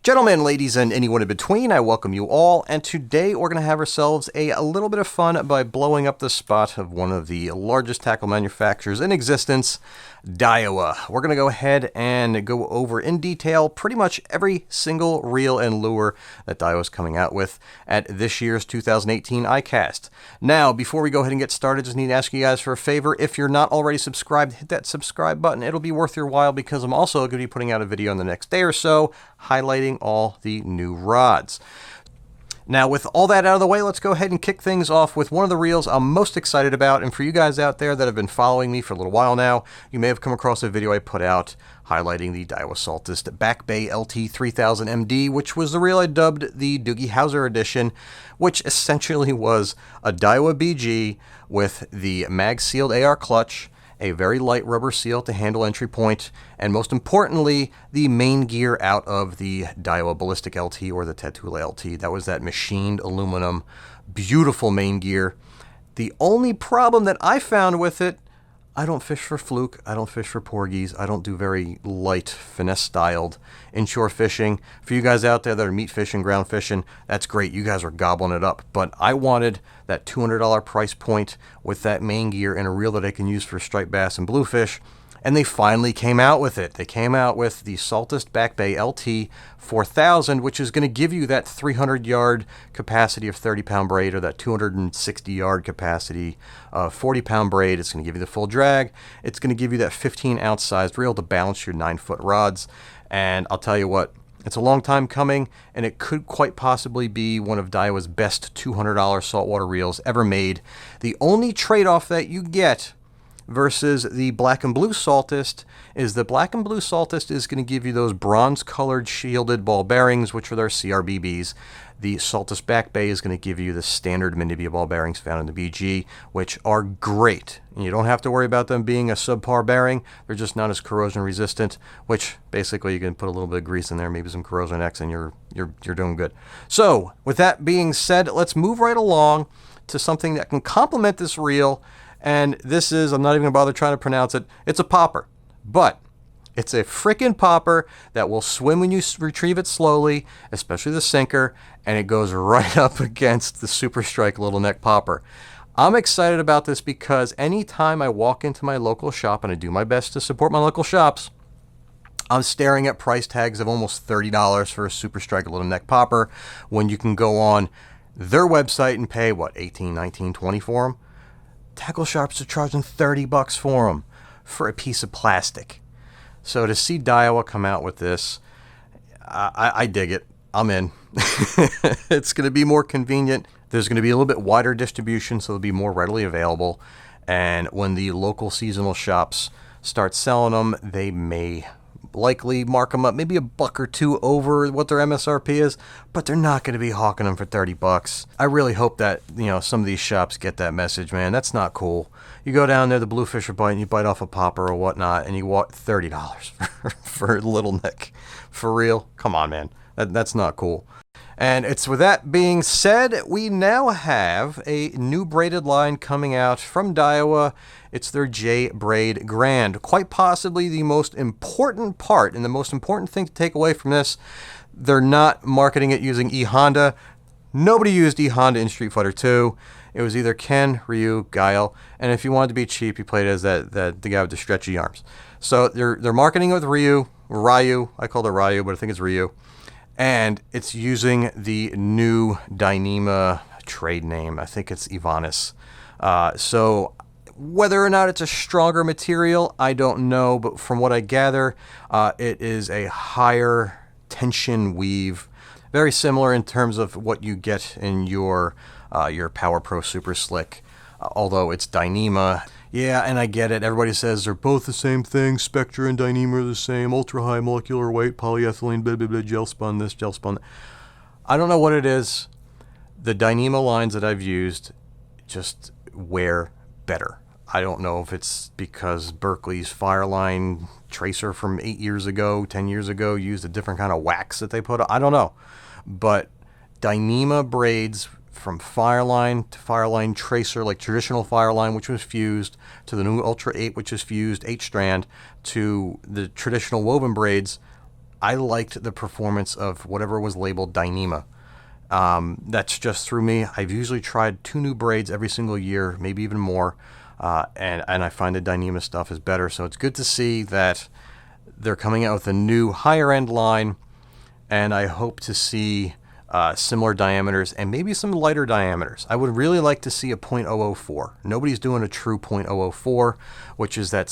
Gentlemen, ladies, and anyone in between, I welcome you all, and today we're going to have ourselves a little bit of fun by blowing up the spot of one of the largest tackle manufacturers in existence, Daiwa. We're going to go ahead and go over in detail pretty much every single reel and lure that Daiwa's coming out with at this year's 2018 Icast. Now, before we go ahead and get started, just need to ask you guys for a favor. If you're not already subscribed, hit that subscribe button. It'll be worth your while because I'm also going to be putting out a video in the next day or so highlighting all the new rods. Now, with all that out of the way, let's go ahead and kick things off with one of the reels I'm most excited about. And for you guys out there that have been following me for a little while now, you may have come across a video I put out highlighting the Daiwa Psaltis Back Bay LT 3000 MD, which was the reel I dubbed the Doogie Howser edition, which essentially was a Daiwa BG with the mag-sealed AR clutch, a very light rubber seal to handle entry point, and most importantly, the main gear out of the Daiwa Ballistic LT or the Tatula LT. That was that machined aluminum, beautiful main gear. The only problem that I found with it, I don't fish for fluke, I don't fish for porgies, I don't do very light, finesse-styled inshore fishing. For you guys out there that are meat fishing, ground fishing, that's great, you guys are gobbling it up. But I wanted that $200 price point with that main gear and a reel that I can use for striped bass and bluefish. And they finally came out with it. They came out with the Psaltis Back Bay LT 4000, which is going to give you that 300-yard capacity of 30-pound braid or that 260-yard capacity of 40-pound braid. It's going to give you the full drag. It's going to give you that 15-ounce sized reel to balance your 9-foot rods. And I'll tell you what, it's a long time coming, and it could quite possibly be one of Daiwa's best $200 saltwater reels ever made. The only trade-off that you get versus the black and blue Psaltis is the black and blue Psaltis is going to give you those bronze colored shielded ball bearings, which are their CRBBs. The Psaltis Back Bay is going to give you the standard Minibia ball bearings found in the BG, which are great. And you don't have to worry about them being a subpar bearing. They're just not as corrosion resistant, which basically you can put a little bit of grease in there, maybe some Corrosion X, and you're doing good. So with that being said, let's move right along to something that can complement this reel. And this is, I'm not even going to bother trying to pronounce it, it's a popper. But it's a freaking popper that will swim when you retrieve it slowly, especially the sinker, and it goes right up against the Superstrike little neck popper. I'm excited about this because anytime I walk into my local shop, and I do my best to support my local shops, I'm staring at price tags of almost $30 for a Superstrike little neck popper when you can go on their website and pay, what, $18, $19, $20 for them? Tackle shops are charging $30 for them for a piece of plastic. So to see Daiwa come out with this, I dig it. I'm in. It's going to be more convenient. There's going to be a little bit wider distribution, so they'll be more readily available. And when the local seasonal shops start selling them, they may likely mark them up maybe a buck or two over what their MSRP is, but they're not going to be hawking them for $30. I really hope that, you know, some of these shops get that message, man. That's not cool. You go down there, the bluefish are biting, you bite off a popper or whatnot, and you want $30 for a little neck. For real? Come on, man. That's not cool. And it's with that being said, we now have a new braided line coming out from Daiwa. It's their J Braid Grand. Quite possibly the most important part and the most important thing to take away from this, they're not marketing it using E-Honda. Nobody used E-Honda in Street Fighter 2. It was either Ken, Ryu, Guile, and if you wanted to be cheap, you played as the guy with the stretchy arms. So they're marketing it with Ryu. I called it Ryu, but I think it's Ryu. And it's using the new Dyneema trade name. I think it's Ivanis. So whether or not it's a stronger material, I don't know. But from what I gather, it is a higher tension weave. Very similar in terms of what you get in your Power Pro Super Slick. Although it's Dyneema. Yeah, and I get it. Everybody says they're both the same thing. Spectra and Dyneema are the same. Ultra high molecular weight, polyethylene, blah, blah, blah, gel spun this, gel spun that. I don't know what it is. The Dyneema lines that I've used just wear better. I don't know if it's because Berkeley's Fireline tracer from 8 years ago, 10 years ago, used a different kind of wax that they put on. I don't know. But Dyneema braids from Fireline to Fireline Tracer, like traditional Fireline, which was fused, to the new Ultra 8, which is fused, 8-strand, to the traditional woven braids, I liked the performance of whatever was labeled Dyneema. That's just through me. I've usually tried 2 new braids every single year, maybe even more, and I find the Dyneema stuff is better. So it's good to see that they're coming out with a new higher end line, and I hope to see similar diameters and maybe some lighter diameters. I would really like to see a .004. Nobody's doing a true .004, which is that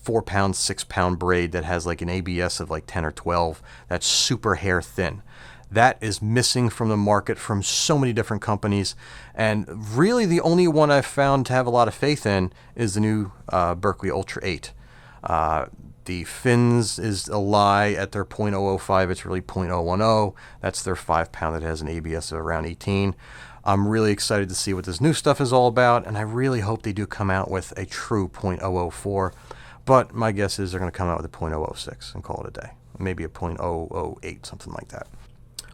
4 pound, 6 pound braid that has like an ABS of like 10 or 12. That's super hair thin. That is missing from the market from so many different companies. And really the only one I've found to have a lot of faith in is the new Berkley Ultra 8. The fins is a lie at their .005. It's really .010. That's their 5 pound that has an ABS of around 18. I'm really excited to see what this new stuff is all about, and I really hope they do come out with a true .004. But my guess is they're going to come out with a .006 and call it a day. Maybe a .008, something like that.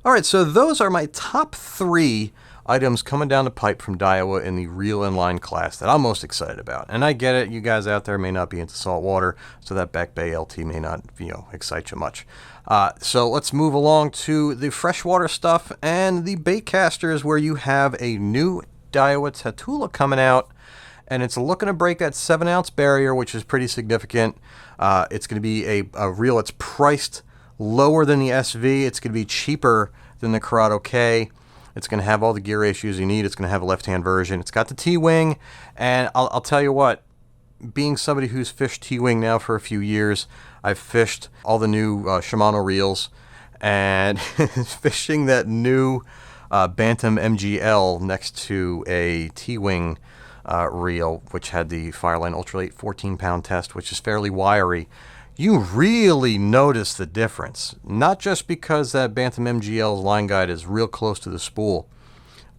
All right, so those are my top 3 items coming down the pipe from Daiwa in the reel inline class that I'm most excited about. And I get it, you guys out there may not be into salt water, so that Back Bay LT may not, excite you much. So let's move along to the freshwater stuff and the bait casters, where you have a new Daiwa Tatula coming out, and it's looking to break that 7-ounce barrier, which is pretty significant. It's going to be a reel that's priced lower than the SV. It's going to be cheaper than the Corrado K. It's going to have all the gear ratios you need. It's going to have a left-hand version. It's got the T-wing, and I'll tell you what, being somebody who's fished T-wing now for a few years, I've fished all the new Shimano reels, and fishing that new Bantam MGL next to a T-wing reel, which had the Fireline Ultralight 14-pound test, which is fairly wiry, you really notice the difference. Not just because that Bantam MGL's line guide is real close to the spool,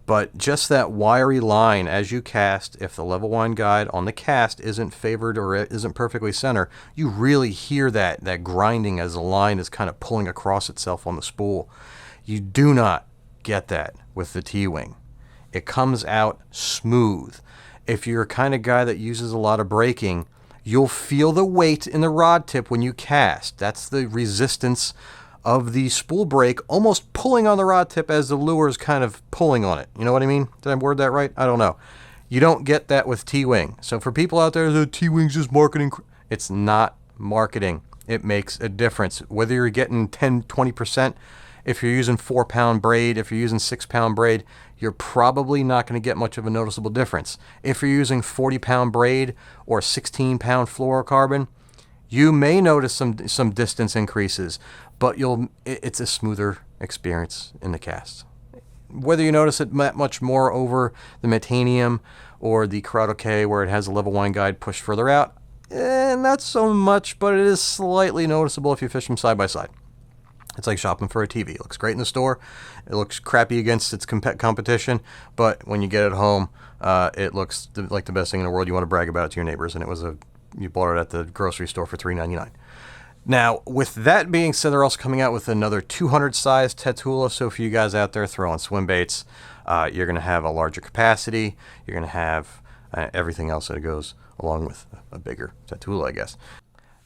but just that wiry line as you cast. If the level line guide on the cast isn't favored or isn't perfectly center, you really hear that grinding as the line is kind of pulling across itself on the spool. You do not get that with the T-wing. It comes out smooth. If you're a kind of guy that uses a lot of braking, you'll feel the weight in the rod tip when you cast. That's the resistance of the spool brake almost pulling on the rod tip as the lure is kind of pulling on it. You know what I mean? Did I word that right? I don't know. You don't get that with T-wing. So for people out there, the T-wing's just marketing. It's not marketing. It makes a difference. Whether you're getting 10, 20%, if you're using 4-pound braid, if you're using 6-pound braid, you're probably not going to get much of a noticeable difference. If you're using 40-pound braid or 16-pound fluorocarbon, you may notice some distance increases, but it's a smoother experience in the cast. Whether you notice it much more over the Metanium or the Corrado K, where it has a level line guide pushed further out, not so much, but it is slightly noticeable if you fish them side by side. It's like shopping for a TV. It looks great in the store. It looks crappy against its competition, but when you get it home, it looks like the best thing in the world. You want to brag about it to your neighbors, and you bought it at the grocery store for $3.99. Now, with that being said, they're also coming out with another 200 size Tatula. So for you guys out there throwing swim baits, you're going to have a larger capacity. You're going to have everything else that goes along with a bigger Tatula, I guess.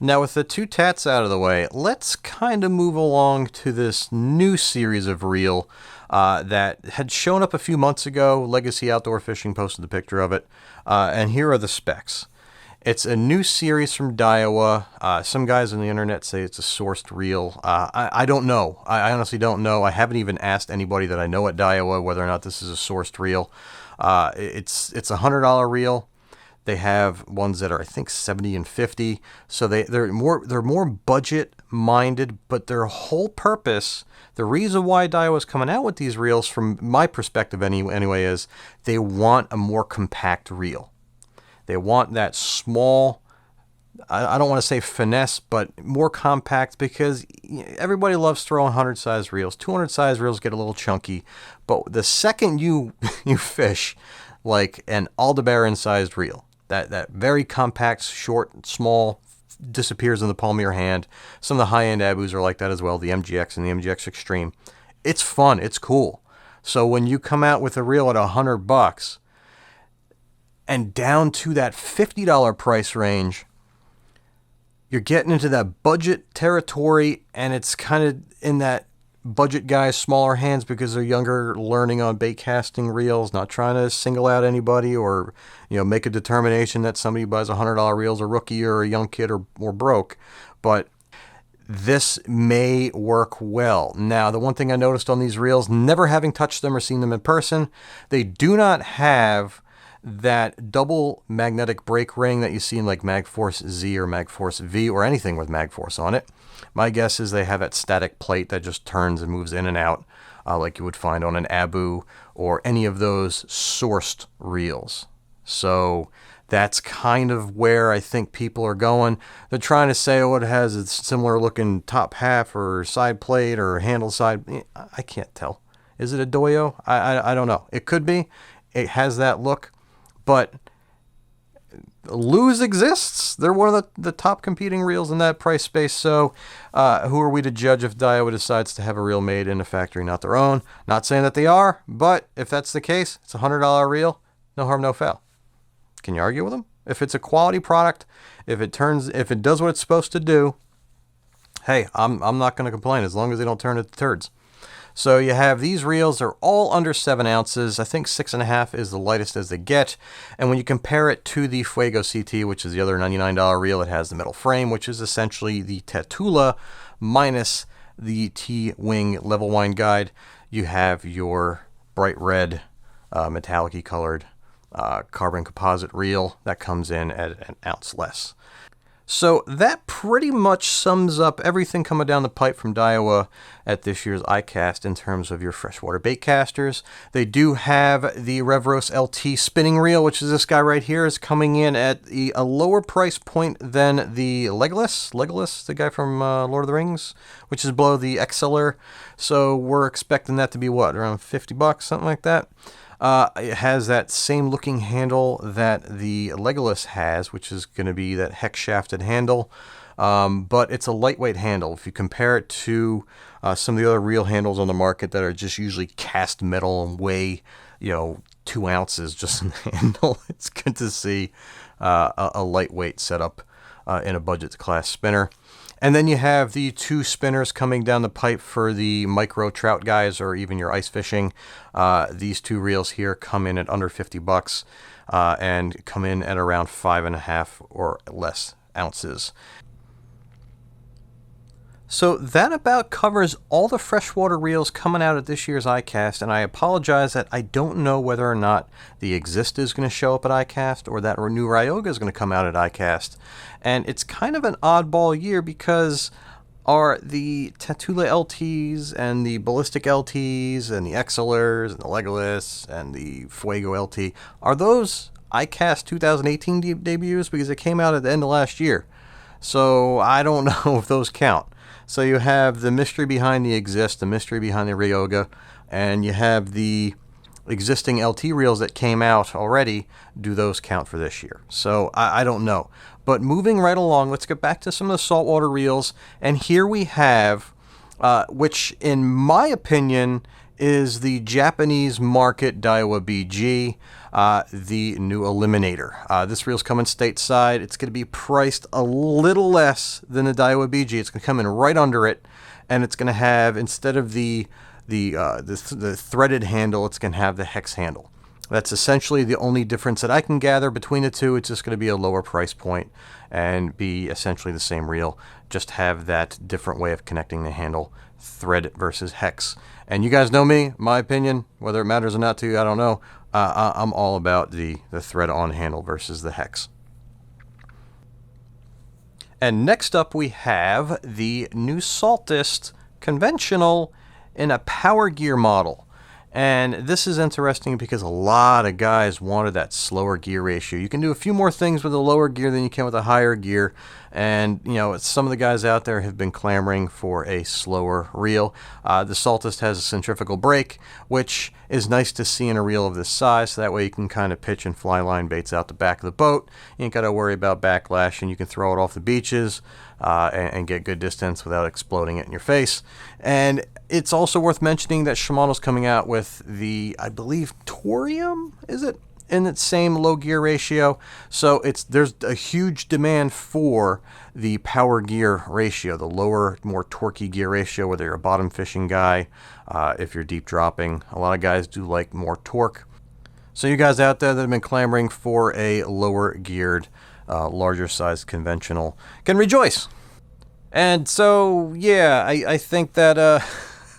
Now, with the 2 tats out of the way, let's kind of move along to this new series of reel that had shown up a few months ago. Legacy Outdoor Fishing posted the picture of it, and here are the specs. It's a new series from Daiwa. Some guys on the internet say it's a sourced reel. I don't know. I honestly don't know. I haven't even asked anybody that I know at Daiwa whether or not this is a sourced reel. It's a $100 reel. They have ones that are, I think, 70 and 50. So they're more budget minded, but their whole purpose, the reason why Daiwa is coming out with these reels, from my perspective anyway, is they want a more compact reel. They want that small, I don't want to say finesse, but more compact, because everybody loves throwing 100 size reels. 200 size reels get a little chunky, but the second you fish like an Aldebaran sized reel, that very compact, short, small, disappears in the palm of your hand. Some of the high-end Abus are like that as well, the MGX and the MGX Extreme. It's fun. It's cool. So when you come out with a reel at $100 and down to that $50 price range, you're getting into that budget territory, and it's kind of in that budget guys, smaller hands because they're younger, learning on bait casting reels, not trying to single out anybody or, make a determination that somebody who buys $100 reels, a rookie or a young kid or broke. But this may work well. Now, the one thing I noticed on these reels, never having touched them or seen them in person, they do not have that double magnetic brake ring that you see in like Magforce Z or Magforce V or anything with Magforce on it. My guess is they have that static plate that just turns and moves in and out like you would find on an Abu or any of those sourced reels. So that's kind of where I think people are going. They're trying to say, it has a similar looking top half or side plate or handle side. I can't tell. Is it a Doyo? I don't know. It could be. It has that look. But Lose exists. They're one of the top competing reels in that price space. So who are we to judge if Daiwa decides to have a reel made in a factory, not their own? Not saying that they are, but if that's the case, it's a $100 reel. No harm, no foul. Can you argue with them? If it's a quality product, if it does what it's supposed to do, hey, I'm not going to complain as long as they don't turn into turds. So you have these reels, they're all under 7 ounces. I think 6.5 is the lightest as they get. And when you compare it to the Fuego CT, which is the other $99 reel, it has the metal frame, which is essentially the Tatula minus the T-wing level wind guide. You have your bright red, metallic-y colored carbon composite reel that comes in at an ounce less. So that pretty much sums up everything coming down the pipe from Daiwa at this year's Icast in terms of your freshwater bait casters. They do have the Revros LT spinning reel, which is this guy right here, is coming in at a lower price point than the Legolas, the guy from Lord of the Rings, which is below the XLR. So we're expecting that to be what, around $50, something like that. It has that same looking handle that the Legolas has, which is going to be that hex shafted handle, but it's a lightweight handle. If you compare it to some of the other reel handles on the market that are just usually cast metal and weigh 2 ounces just in the handle, it's good to see a lightweight setup in a budget class spinner. And then you have the 2 spinners coming down the pipe for the micro trout guys or even your ice fishing. These 2 reels here come in at under $50 and come in at around 5.5 or less ounces. So that about covers all the freshwater reels coming out at this year's Icast, and I apologize that I don't know whether or not the Exist is going to show up at Icast or that new Ryoga is going to come out at Icast. And it's kind of an oddball year because are the Tatula LTs and the Ballistic LTs and the XLRs and the Legolas and the Fuego LT, are those Icast 2018 debuts? Because they came out at the end of last year. So I don't know if those count. So you have the mystery behind the Exist, the mystery behind the Ryoga, and you have the existing LT reels that came out already. Do those count for this year? So I don't know. But moving right along, let's get back to some of the saltwater reels. And here we have, which in my opinion is the Japanese market Daiwa BG, the new Eliminator. This reel's coming stateside. It's going to be priced a little less than the Daiwa BG. It's going to come in right under it, and it's going to have, instead of the threaded handle, it's going to have the hex handle. That's essentially the only difference that I can gather between the two. It's just going to be a lower price point and be essentially the same reel, just have that different way of connecting the handle, thread versus hex. And you guys know me, my opinion, whether it matters or not to you, I don't know. I'm all about the thread on handle versus the hex. And next up we have the new Psaltis conventional in a power gear model. And this is interesting because a lot of guys wanted that slower gear ratio. You can do a few more things with a lower gear than you can with a higher gear. And, some of the guys out there have been clamoring for a slower reel. The Psaltis has a centrifugal brake, which is nice to see in a reel of this size. So that way you can kind of pitch and fly line baits out the back of the boat. You ain't got to worry about backlash, and you can throw it off the beaches and get good distance without exploding it in your face. And it's also worth mentioning that Shimano's coming out with the, I believe, Torium, is it? in its same low gear ratio. So there's a huge demand for the power gear ratio, the lower, more torquey gear ratio, whether you're a bottom fishing guy, if you're deep dropping. A lot of guys do like more torque. So you guys out there that have been clamoring for a lower geared, larger sized conventional can rejoice. And so, yeah, I think that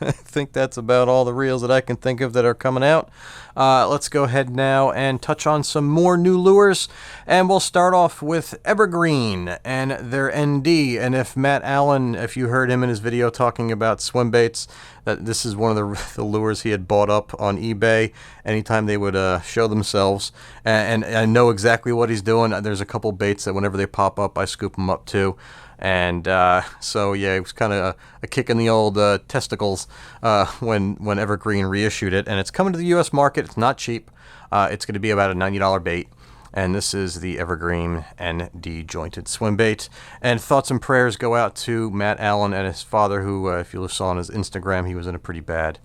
I think that's about all the reels that I can think of that are coming out. Let's go ahead now and touch on some more new lures. And we'll start off with Evergreen and their ND. And if Matt Allen, if you heard him in his video talking about swimbaits, that this is one of the lures he had bought up on eBay anytime they would show themselves. And I know exactly what he's doing. There's a couple baits that whenever they pop up, I scoop them up too. And so, yeah, it was kind of a kick in the old testicles when Evergreen reissued it. And it's coming to the U.S. market. It's not cheap. It's going to be about a $90 bait. And this is the Evergreen ND jointed swim bait. And thoughts and prayers go out to Matt Allen and his father, who, if you saw on his Instagram, he was in a pretty bad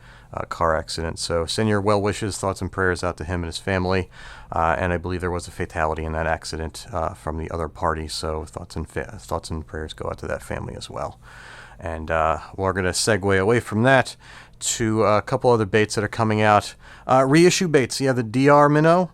car accident. So send your well wishes, thoughts and prayers out to him and his family. And I believe there was a fatality in that accident from the other party. So thoughts and prayers go out to that family as well. And we're going to segue away from that to a couple other baits that are coming out. Reissue baits. You have the DR Minnow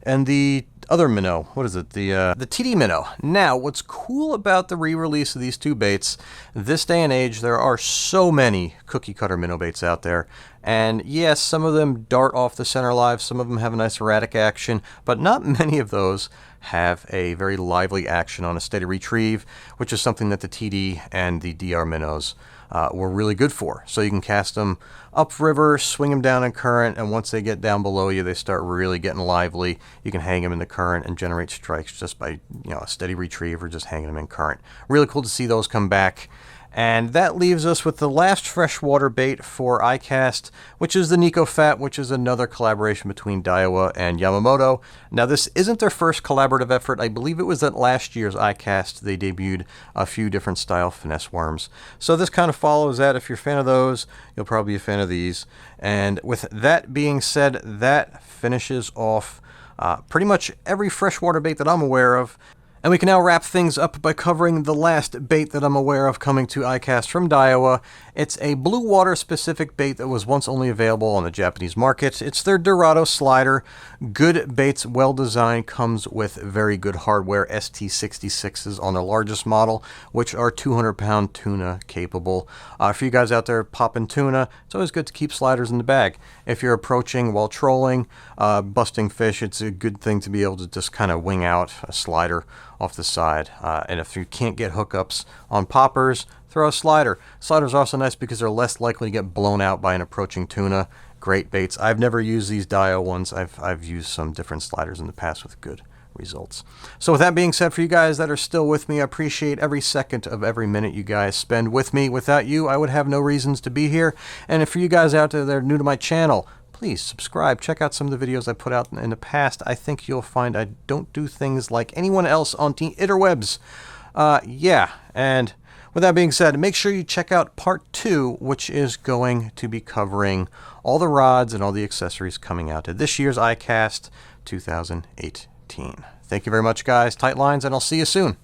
and the other minnow. What is it? The TD minnow. Now, what's cool about the re-release of these two baits, this day and age, there are so many cookie cutter minnow baits out there. And yes, some of them dart off the center live, some of them have a nice erratic action, but not many of those have a very lively action on a steady retrieve, which is something that the TD and the DR minnows were really good for. So you can cast them upriver, swing them down in current, and once they get down below you, they start really getting lively. You can hang them in the current and generate strikes just by, a steady retrieve or just hanging them in current. Really cool to see those come back. And that leaves us with the last freshwater bait for Icast, which is the Nico Fat, which is another collaboration between Daiwa and Yamamoto. Now, this isn't their first collaborative effort. I believe it was at last year's Icast they debuted a few different style finesse worms. So this kind of follows that. If you're a fan of those, you'll probably be a fan of these. And with that being said, that finishes off pretty much every freshwater bait that I'm aware of. And we can now wrap things up by covering the last bait that I'm aware of coming to Icast from Daiwa. It's a blue water specific bait that was once only available on the Japanese market. It's their Dorado slider. Good baits, well designed, comes with very good hardware, ST66s on their largest model, which are 200-pound tuna capable. For you guys out there popping tuna, it's always good to keep sliders in the bag. If you're approaching while trolling, busting fish, it's a good thing to be able to just kind of wing out a slider off the side. And if you can't get hookups on poppers, throw a slider. Sliders are also nice because they're less likely to get blown out by an approaching tuna. Great baits. I've never used these Daiwa ones. I've used some different sliders in the past with good results. So with that being said, for you guys that are still with me, I appreciate every second of every minute you guys spend with me. Without you, I would have no reasons to be here. And for you guys out there that are new to my channel, please subscribe. Check out some of the videos I put out in the past. I think you'll find I don't do things like anyone else on the interwebs. Yeah, and with that being said, make sure you check out part 2, which is going to be covering all the rods and all the accessories coming out to this year's Icast 2018. Thank you very much, guys. Tight lines, and I'll see you soon.